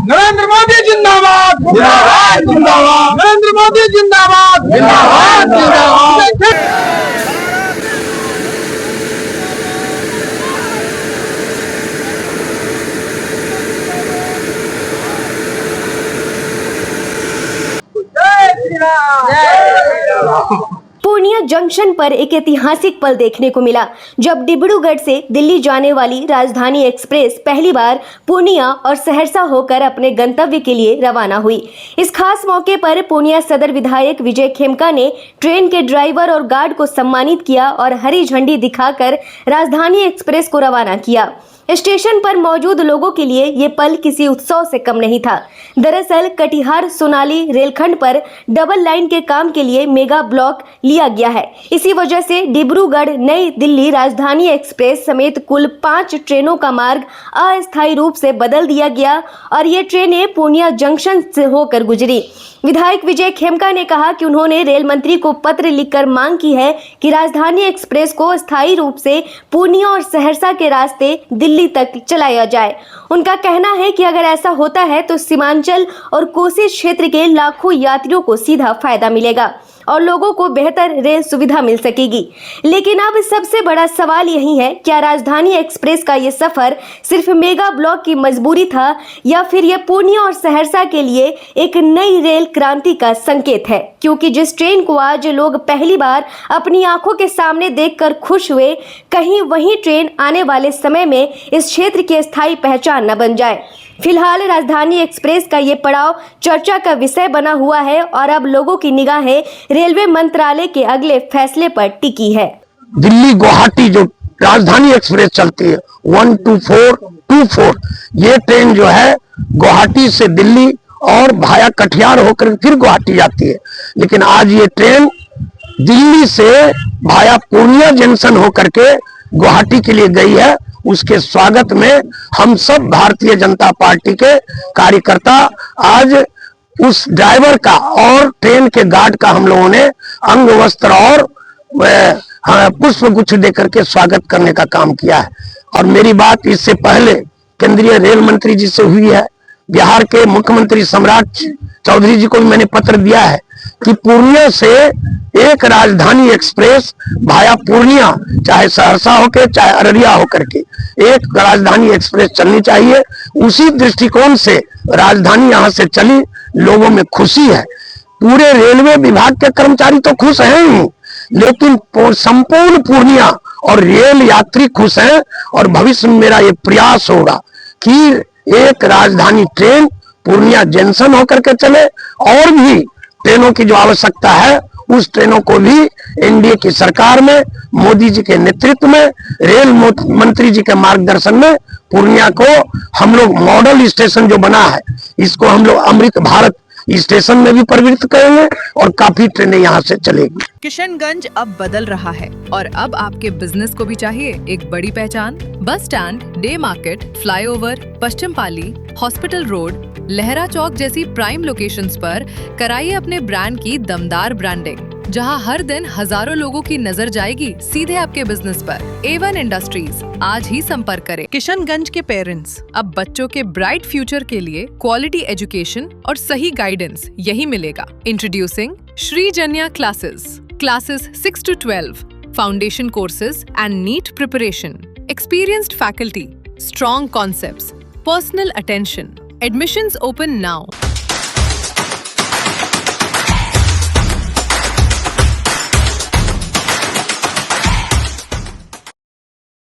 नरेंद्र मोदी जिंदाबाद, जिंदाबाद जिंदाबाद, नरेंद्र मोदी जिंदाबाद, जिंदाबाद जिंदाबाद। पूर्णिया जंक्शन पर एक ऐतिहासिक पल देखने को मिला जब डिब्रूगढ़ से दिल्ली जाने वाली राजधानी एक्सप्रेस पहली बार पूर्णिया और सहरसा होकर अपने गंतव्य के लिए रवाना हुई। इस खास मौके पर पूर्णिया सदर विधायक विजय खेमका ने ट्रेन के ड्राइवर और गार्ड को सम्मानित किया और हरी झंडी दिखाकर राजधानी एक्सप्रेस को रवाना किया। स्टेशन पर मौजूद लोगों के लिए ये पल किसी उत्सव से कम नहीं था। दरअसल कटिहार सोनाली रेलखंड पर डबल लाइन के काम के लिए मेगा ब्लॉक लिया गया है। इसी वजह से डिब्रूगढ़ नई दिल्ली राजधानी एक्सप्रेस समेत कुल 5 ट्रेनों का मार्ग अस्थायी रूप से बदल दिया गया और ये ट्रेनें पूर्णिया जंक्शन से होकर गुजरी। विधायक विजय खेमका ने कहा कि उन्होंने रेल मंत्री को पत्र लिखकर मांग की है कि राजधानी एक्सप्रेस को अस्थायी रूप से पूर्णिया और सहरसा के रास्ते दिल्ली तक चलाया जाए। उनका कहना है कि अगर ऐसा होता है तो सीमांचल और कोसी क्षेत्र के लाखों यात्रियों को सीधा फायदा मिलेगा और लोगों को बेहतर रेल सुविधा मिल सकेगी। लेकिन अब सबसे बड़ा सवाल यही है, क्या राजधानी एक्सप्रेस का ये सफर सिर्फ मेगा ब्लॉक की मजबूरी था या फिर ये पूर्णिया और सहरसा के लिए एक नई रेल क्रांति का संकेत है? क्योंकि जिस ट्रेन को आज लोग पहली बार अपनी आंखों के सामने देखकर खुश हुए, कहीं वही ट्रेन आने वाले समय में इस क्षेत्र की स्थायी पहचान न बन जाए। फिलहाल राजधानी एक्सप्रेस का ये पड़ाव चर्चा का विषय बना हुआ है और अब लोगों की निगाहें रेलवे मंत्रालय के अगले फैसले पर टिकी है। दिल्ली गुवाहाटी जो राजधानी एक्सप्रेस चलती है 12424, ये ट्रेन जो है गुवाहाटी से दिल्ली और भाया कटिहार होकर फिर गुवाहाटी जाती है। लेकिन आज ये ट्रेन दिल्ली से भाया पूर्णिया जंक्शन होकर के गुवाहाटी के लिए गई है। उसके स्वागत में हम सब भारतीय जनता पार्टी के कार्यकर्ता आज उस ड्राइवर का और ट्रेन के गार्ड का हम लोगों ने अंग वस्त्र और पुष्प गुच्छ देकर के स्वागत करने का काम किया है। और मेरी बात इससे पहले केंद्रीय रेल मंत्री जी से हुई है, बिहार के मुख्यमंत्री सम्राट चौधरी जी को भी मैंने पत्र दिया है कि पूर्णिया से एक राजधानी एक्सप्रेस भाया पूर्णिया, चाहे सहरसा होके चाहे अररिया होकर के, एक राजधानी एक्सप्रेस चलनी चाहिए। उसी दृष्टिकोण से राजधानी यहां से चली, लोगों में खुशी है। पूरे रेलवे विभाग के कर्मचारी तो खुश हैं ही, लेकिन संपूर्ण पूर्णिया और रेल यात्री खुश हैं। और भविष्य में मेरा ये प्रयास होगा कि एक राजधानी ट्रेन पूर्णिया जंक्शन होकर के चले और भी ट्रेनों की जो आवश्यकता है उस ट्रेनों को भी एनडीए की सरकार में मोदी जी के नेतृत्व में रेल मंत्री जी के मार्गदर्शन में पूर्णिया को हम लोग मॉडल स्टेशन जो बना है इसको हम लोग अमृत भारत स्टेशन में भी परिवर्तित करेंगे और काफी ट्रेनें यहाँ से चलेगी। किशनगंज अब बदल रहा है और अब आपके बिजनेस को भी चाहिए एक बड़ी पहचान। Bus stand, day market, flyover, Paschim Pali, hospital road, Lahara Chowk जैसी प्राइम लोकेशंस पर कराइए अपने ब्रांड की दमदार ब्रांडिंग, जहां हर दिन हजारों लोगों की नजर जाएगी सीधे आपके बिजनेस पर। A1 इंडस्ट्रीज, आज ही संपर्क करें। किशनगंज के पेरेंट्स, अब बच्चों के ब्राइट फ्यूचर के लिए क्वालिटी एजुकेशन और सही गाइडेंस यही मिलेगा। Introducing Shri Janya classes 6 to 12, foundation courses and NEET preparation, experienced faculty, strong concepts, personal attention. Admissions open now.